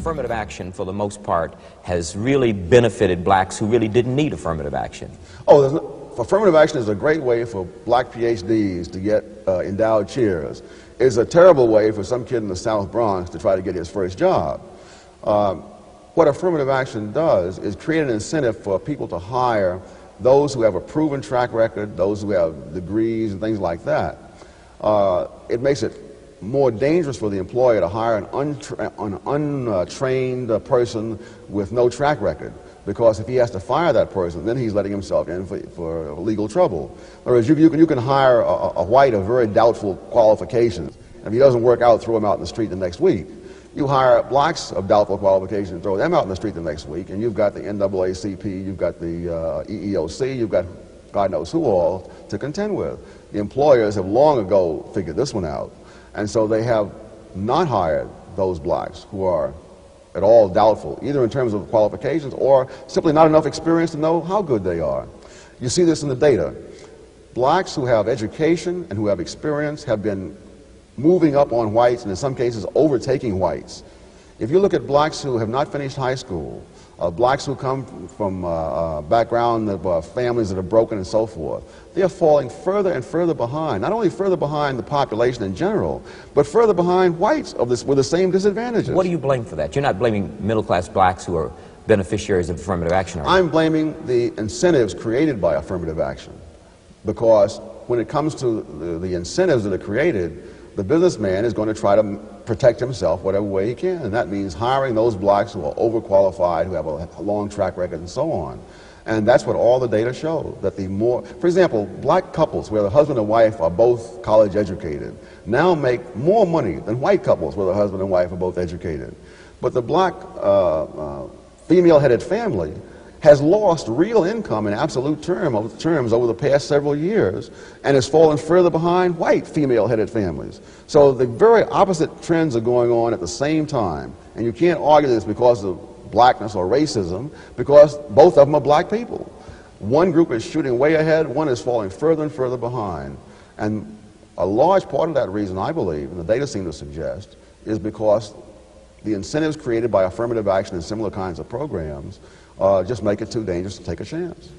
affirmative action, for the most part, has really benefited blacks who really didn't need affirmative action? Affirmative action is a great way for black PhDs to get endowed chairs. It's a terrible way for some kid in the South Bronx to try to get his first job. What affirmative action does is create an incentive for people to hire those who have a proven track record, those who have degrees and things like that. It makes it more dangerous for the employer to hire an untrained person with no track record, because if he has to fire that person, then he's letting himself in for legal trouble. In other words, you can hire a white of very doubtful qualifications, and if he doesn't work out, throw him out in the street the next week. You hire blacks of doubtful qualifications, throw them out in the street the next week, and you've got the NAACP, you've got the EEOC, you've got God knows who all to contend with. The employers have long ago figured this one out, and so they have not hired those blacks who are at all doubtful, either in terms of qualifications or simply not enough experience to know how good they are. You see this in the data. Blacks who have education and who have experience have been moving up on whites, and in some cases overtaking whites. If you look at blacks who have not finished high school, blacks who come from background of families that are broken and so forth, they are falling further and further behind, not only further behind the population in general, but further behind whites with the same disadvantages. What do you blame for that? You're not blaming middle-class blacks who are beneficiaries of affirmative action, are you? I'm blaming the incentives created by affirmative action, because when it comes to the incentives that are created, the businessman is going to try to protect himself whatever way he can, and that means hiring those blacks who are overqualified, who have a long track record, and so on. And that's what all the data show, that for example, black couples where the husband and wife are both college educated now make more money than white couples where the husband and wife are both educated. But the black female-headed family has lost real income in absolute terms over the past several years, and has fallen further behind white female-headed families. So the very opposite trends are going on at the same time, and you can't argue this because of blackness or racism, because both of them are black people. One group is shooting way ahead, one is falling further and further behind. And a large part of that reason, I believe, and the data seem to suggest, is because the incentives created by affirmative action and similar kinds of programs just make it too dangerous to take a chance.